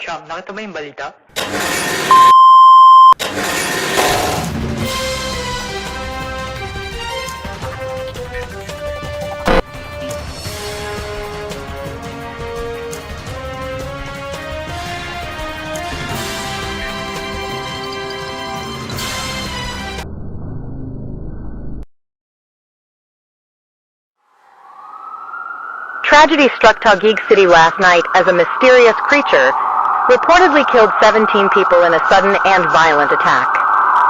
Cham, nakita mo yung balita? Tragedy struck Taguig City last night as a mysterious creature reportedly killed 17 people in a sudden and violent attack.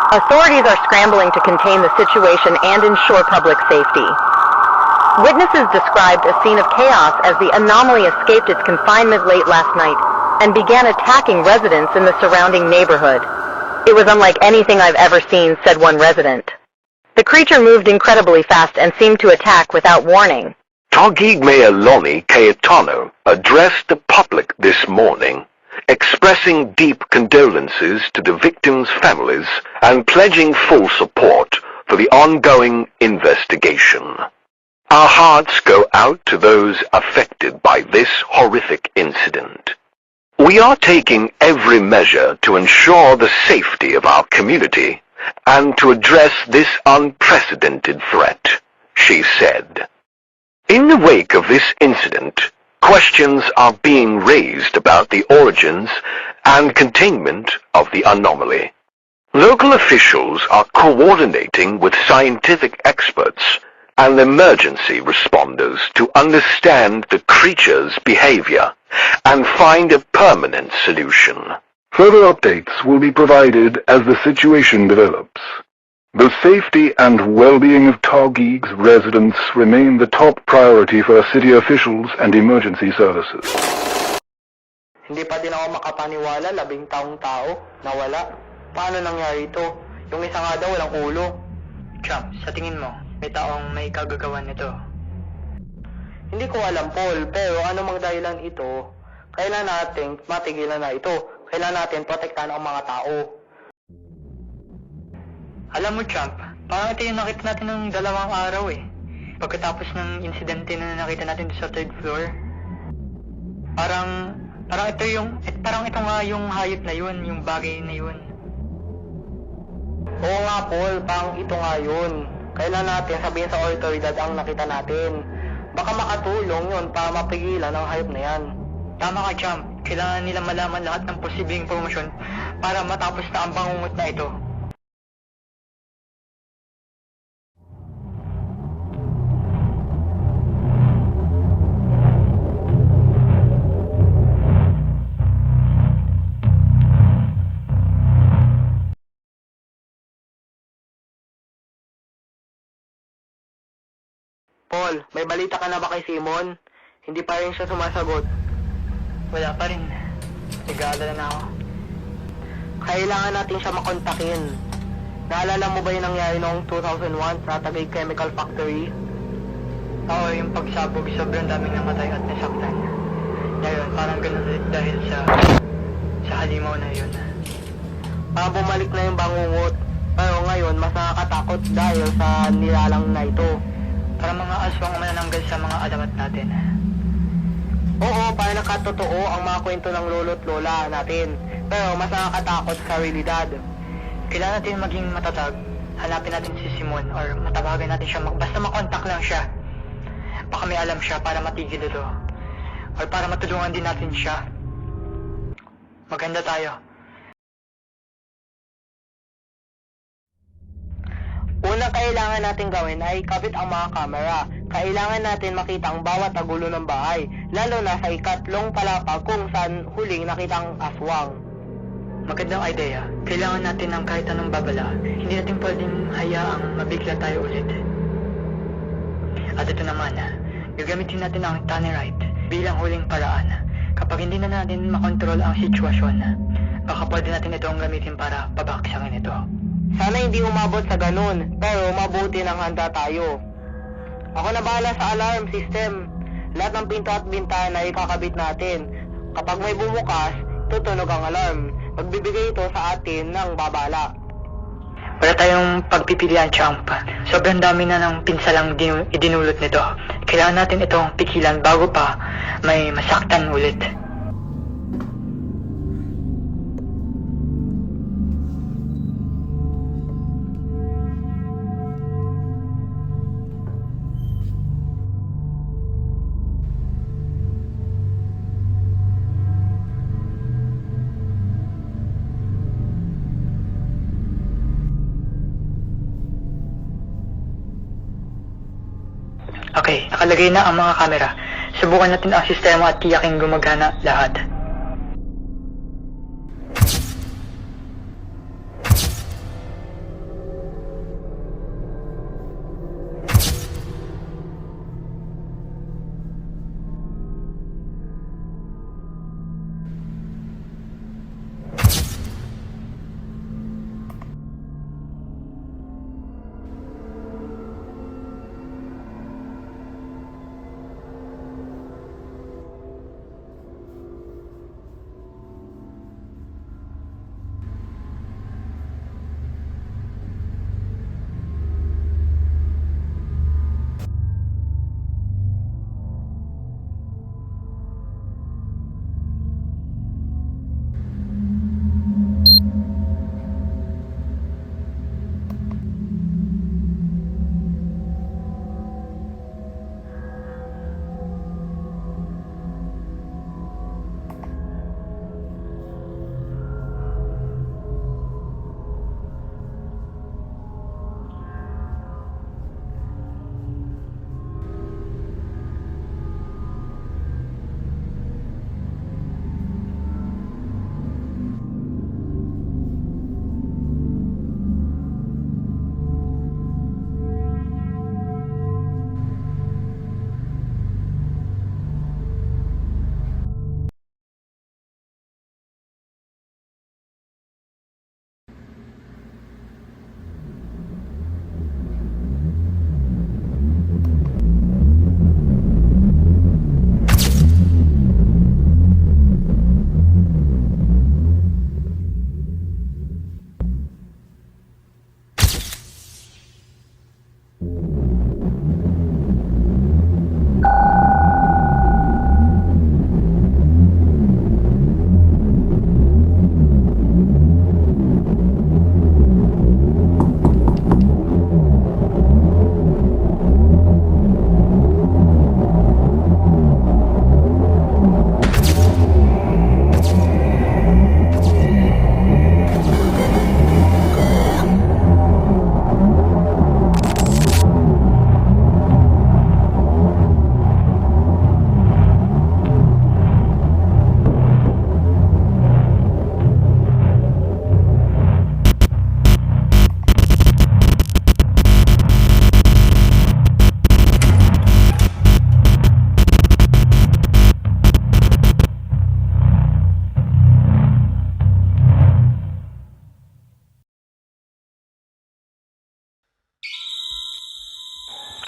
Authorities are scrambling to contain the situation and ensure public safety. Witnesses described a scene of chaos as the anomaly escaped its confinement late last night and began attacking residents in the surrounding neighborhood. It was unlike anything I've ever seen, said one resident. The creature moved incredibly fast and seemed to attack without warning. Taguig Mayor Lonnie Cayetano addressed the public this morning, expressing deep condolences to the victims' families and pledging full support for the ongoing investigation. Our hearts go out to those affected by this horrific incident. We are taking every measure to ensure the safety of our community and to address this unprecedented threat, she said. In the wake of this incident, questions are being raised about the origins and containment of the anomaly. Local officials are coordinating with scientific experts and emergency responders to understand the creature's behavior and find a permanent solution. Further updates will be provided as the situation develops. The safety and well-being of Taguig's residents remain the top priority for city officials and emergency services. Hindi pa din ako makapaniwala, 10 taong tao, nawala. Paano nangyari ito? Yung isa nga daw walang ulo. Cham, sa tingin mo, may taong may kagagawan nito? Hindi ko alam, Paul, pero anumang dahilan ito, kailangan natin matigilan na ito. Kailangan natin protektahan ang mga tao. Alam mo, Champ, parang ito yung nakita natin ng 2 araw eh. Pagkatapos ng insidente na nakita natin sa 3rd floor. Parang ito nga yung hayop na yun, yung bagay na yun. Oo nga, Paul, parang ito nga yun. Kailangan natin sabihin sa otoridad ang nakita natin. Baka makatulong yun para mapigilan ang hayop na yan. Tama ka, Champ. Kailangan nila malaman lahat ng posibleng impormasyon para matapos na ang bangungot na ito. Paul, may balita ka na ba kay Simon? Hindi pa rin siya sumasagot. Wala pa rin. Nag-aalala na ako. Kailangan natin siya makontakin. Naalala mo ba yung nangyari noong 2001 sa Taguig Chemical Factory? Oo, yung pagsabog, sobrang daming namatay at nasaktan. Ngayon, parang ganun ulit dahil sa halimaw na yun. Parang bumalik na yung bangungot. Pero ngayon, mas nakakatakot dahil sa nilalang na ito. Para mga aswang manananggal sa mga alamat natin. Oo, para nakatotoo ang mga kwento ng lolo't lola natin. Pero mas nakakatakot sa realidad. Kailangan natin maging matatag. Hanapin natin si Simon or matawagan natin siya. Basta makontak lang siya. Baka may alam siya para matigil ito. Or para matulungan din natin siya. Maganda tayo. Unang kailangan natin gawin ay ikabit ang mga kamera. Kailangan natin makita ang bawat agulo ng bahay, lalo na sa ikatlong palapag kung saan huling nakitang aswang. Magandang idea. Kailangan natin ng kahit anong babala. Hindi natin pwedeng hayaang mabigla tayo ulit. At ito naman, gagamitin natin ang Tannerite bilang huling paraan. Kapag hindi na natin makontrol ang sitwasyon, baka pwede natin itong gamitin para pabaksangin ito. Sana hindi umabot sa ganun, pero mabuti nang handa tayo. Ako na bahala sa alarm system. Lahat ng pinto at bintana ay kakabit natin. Kapag may bumukas, tutunog ang alarm. Magbibigay ito sa atin ng babala. Wala tayong pagpipilian, Champ. Sobrang dami na ng pinsalang idinulot nito. Kailangan natin itong pikilan bago pa may masaktan ulit. Okay, nakalagay na ang mga kamera. Subukan natin ang sistema at tiyaking gumagana lahat.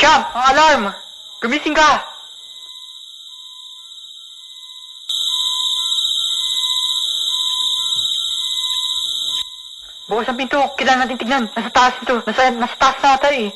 Cham! Ang alarm! Gumising ka! Bukas ang pinto. Kailangan natin tignan. Nasa taas ito. Nasa taas na ata eh.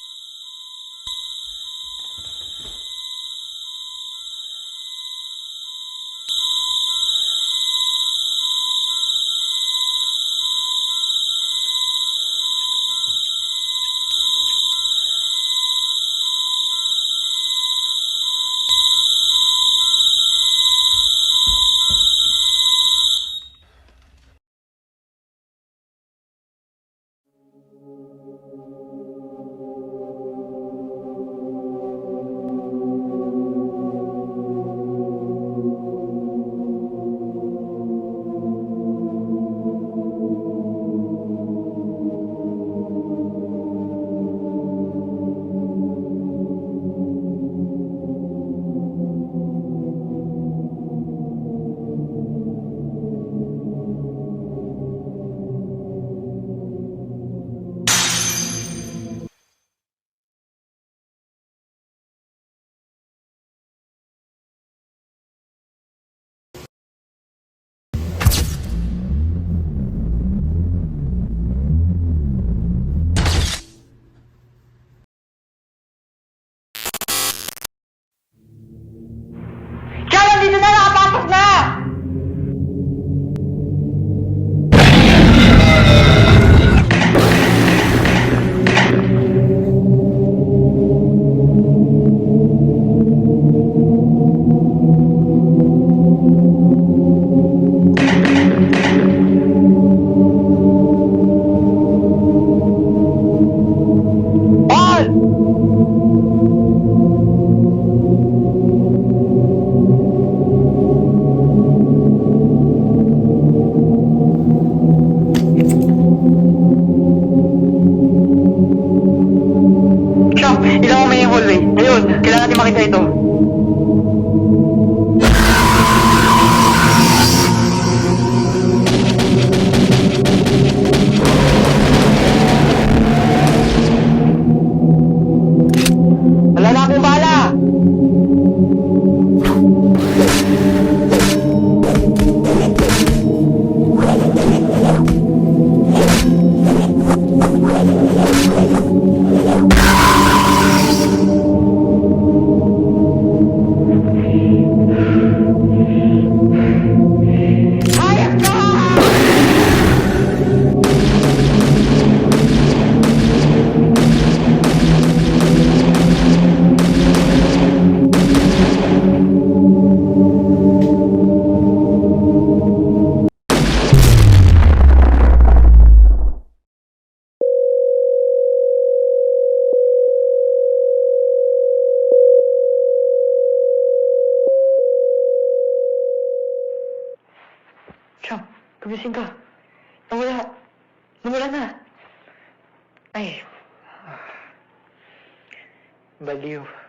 kita ito. Wala na akong bala! Hayop ka! Chang, gumising ka. Nawala. Nawala na. Ay. Baliw.